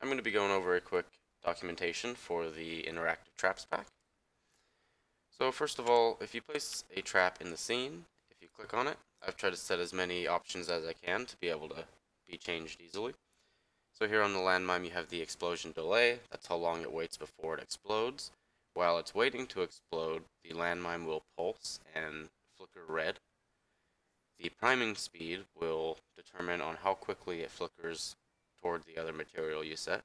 I'm going to be going over a quick documentation for the interactive traps pack. So first of all, if you place a trap in the scene, if you click on it, I've tried to set as many options as I can to be able to be changed easily. So here on the landmine you have the explosion delay, that's how long it waits before it explodes. While it's waiting to explode, the landmine will pulse and flicker red. The priming speed will determine on how quickly it flickers toward the other material you set.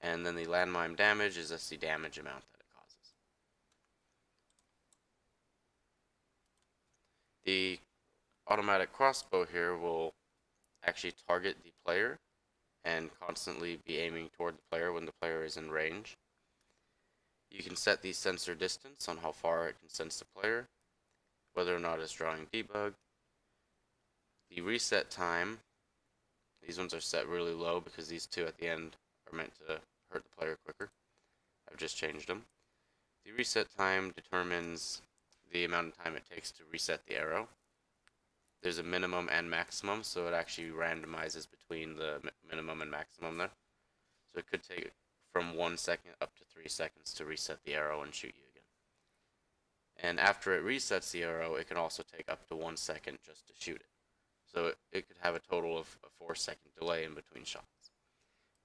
And then the landmine damage is just the damage amount that it causes. The automatic crossbow here will actually target the player and constantly be aiming toward the player when the player is in range. You can set the sensor distance on how far it can sense the player, whether or not it's drawing debug. The reset time, these ones are set really low because these two at the end are meant to hurt the player quicker. I've just changed them. The reset time determines the amount of time it takes to reset the arrow. There's a minimum and maximum, so it actually randomizes between the minimum and maximum there. So it could take from 1 second up to 3 seconds to reset the arrow and shoot you again. And after it resets the arrow, it can also take up to 1 second just to shoot it. So it could have a total of a 4-second delay in between shots.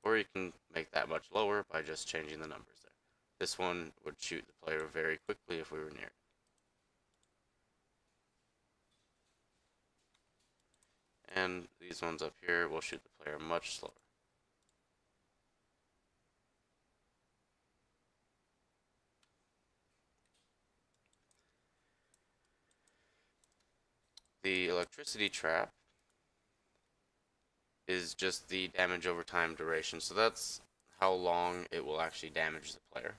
Or you can make that much lower by just changing the numbers there. This one would shoot the player very quickly if we were near it. And these ones up here will shoot the player much slower. The electricity trap is just the damage over time duration, so that's how long it will actually damage the player.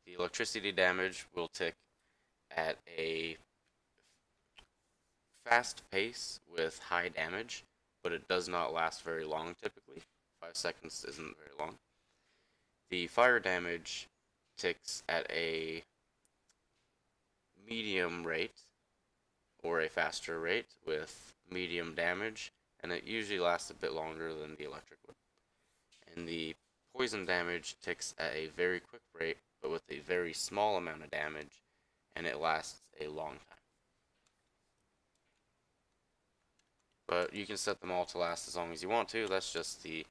The electricity damage will tick at a fast pace with high damage, but it does not last very long typically. 5 seconds isn't very long. The fire damage ticks at a medium rate or a faster rate with medium damage, and it usually lasts a bit longer than the electric would. And the poison damage ticks at a very quick rate, but with a very small amount of damage, and it lasts a long time. But you can set them all to last as long as you want to. That's just the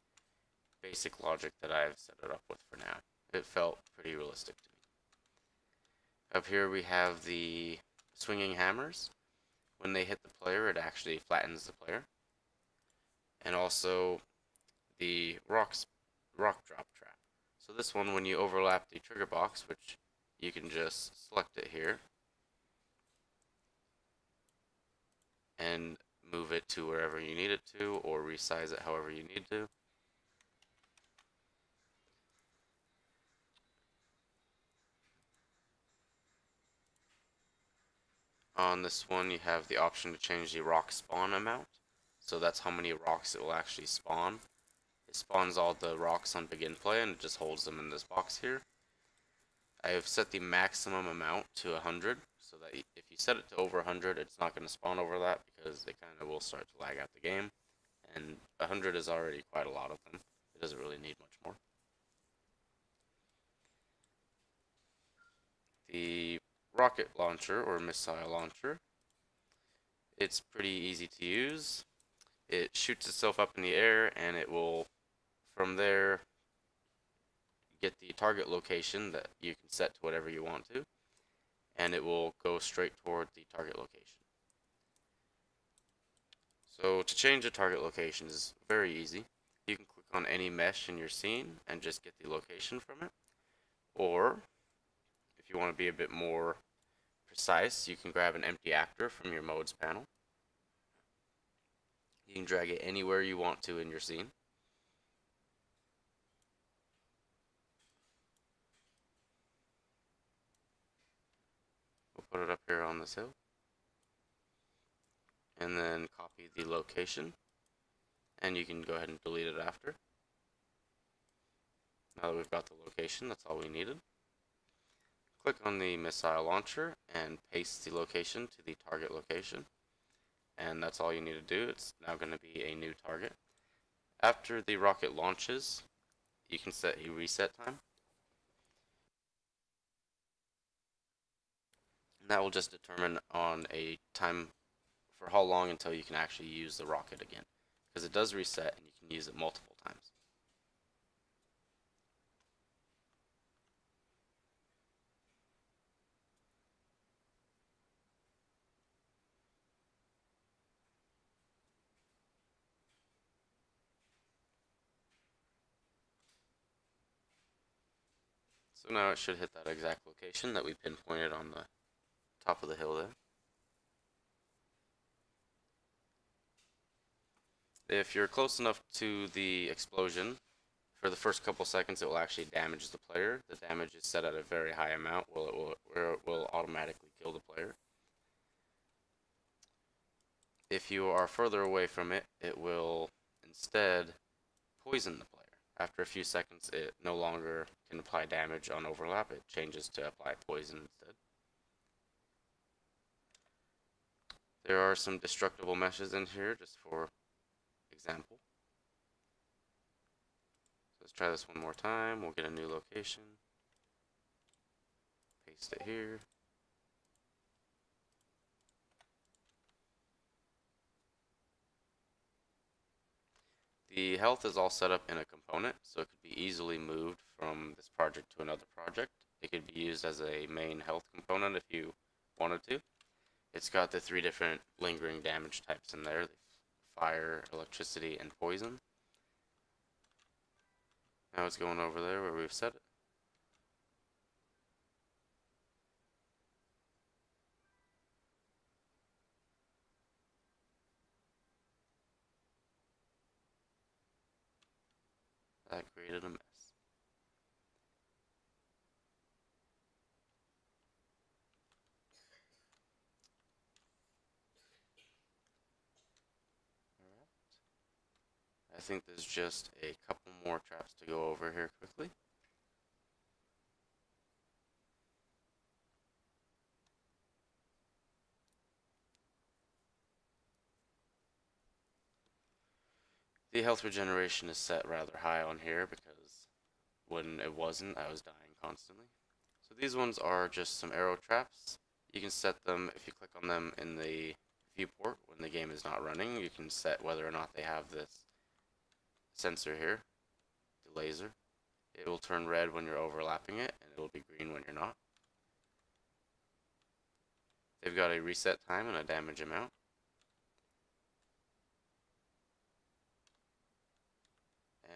basic logic that I've set it up with for now. It felt pretty realistic to me. Up here we have the swinging hammers. When they hit the player, it actually flattens the player. And also the rock drop trap. So this one, when you overlap the trigger box, which you can just select it here and move it to wherever you need it to, or resize it however you need to. On this one you have the option to change the rock spawn amount, so that's how many rocks it will actually spawn. It spawns all the rocks on begin play and it just holds them in this box here. I have set the maximum amount to 100, so that if you set it to over 100, it's not going to spawn over that because they kind of will start to lag out the game. And 100 is already quite a lot of them. It doesn't really need much more. The rocket launcher or missile launcher, it's pretty easy to use. It shoots itself up in the air and it will, from there, get the target location that you can set to whatever you want to, and it will go straight toward the target location. So to change the target location is very easy. You can click on any mesh in your scene and just get the location from it. Or, if you want to be a bit more precise, you can grab an empty actor from your modes panel. You can drag it anywhere you want to in your scene. We'll put it up here on this hill. And then copy the location. And you can go ahead and delete it after. Now that we've got the location, that's all we needed. Click on the missile launcher and paste the location to the target location. And that's all you need to do. It's now going to be a new target. After the rocket launches, you can set a reset time. And that will just determine on a time for how long until you can actually use the rocket again. Because it does reset and you can use it multiple times. So now it should hit that exact location that we pinpointed on the top of the hill there. If you're close enough to the explosion, for the first couple seconds it will actually damage the player. The damage is set at a very high amount, where it will automatically kill the player. If you are further away from it, it will instead poison the player. After a few seconds, it no longer can apply damage on overlap. It changes to apply poison instead. There are some destructible meshes in here, just for example. So let's try this one more time. We'll get a new location. Paste it here. The health is all set up in a component, so it could be easily moved from this project to another project. It could be used as a main health component if you wanted to. It's got the 3 different lingering damage types in there: fire, electricity, and poison. Now it's going over there where we've set it. That created a mess. I think there's just a couple more traps to go over here quickly. The health regeneration is set rather high on here because when it wasn't, I was dying constantly. So these ones are just some arrow traps. You can set them if you click on them in the viewport when the game is not running. You can set whether or not they have this sensor here, the laser. It will turn red when you're overlapping it, and it will be green when you're not. They've got a reset time and a damage amount.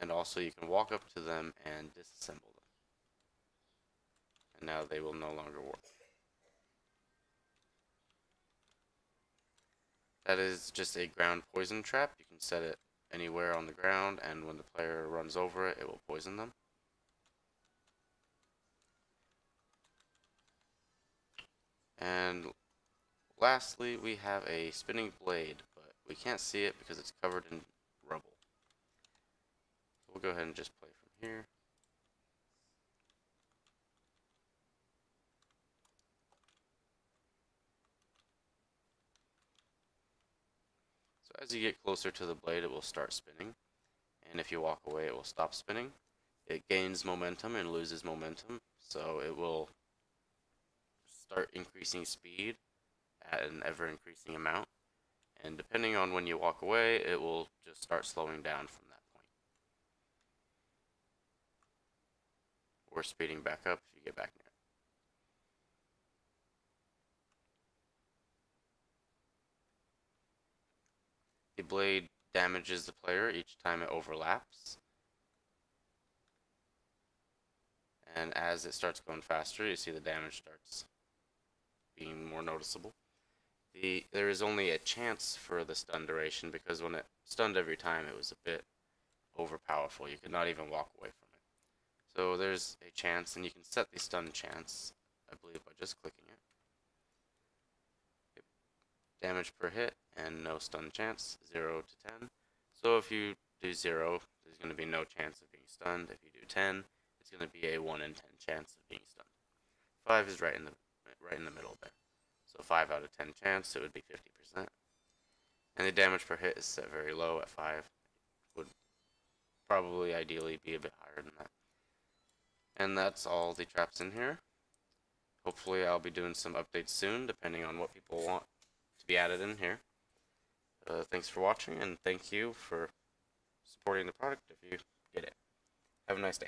And also you can walk up to them and disassemble them. And now they will no longer work. That is just a ground poison trap. You can set it anywhere on the ground, and when the player runs over it, it will poison them. And lastly, we have a spinning blade, but we can't see it because it's covered in rubble. We'll go ahead and just play from here. So as you get closer to the blade, it will start spinning. And if you walk away, it will stop spinning. It gains momentum and loses momentum, so it will start increasing speed at an ever-increasing amount. And depending on when you walk away, it will just start slowing down from that point. Or speeding back up if you get back near it. The blade damages the player each time it overlaps. And as it starts going faster, you see the damage starts being more noticeable. There is only a chance for the stun duration, because when it stunned every time, it was a bit overpowerful. You could not even walk away from it. So there's a chance, and you can set the stun chance, I believe, by just clicking it. Yep. Damage per hit and no stun chance, 0 to 10. So if you do 0, there's going to be no chance of being stunned. If you do 10, it's going to be a 1 in 10 chance of being stunned. 5 is right in the middle there. So 5 out of 10 chance, it would be 50%. And the damage per hit is set very low at 5. It would probably ideally be a bit higher than that. And that's all the traps in here. Hopefully I'll be doing some updates soon, depending on what people want to be added in here. Thanks for watching, and thank you for supporting the product if you get it. Have a nice day.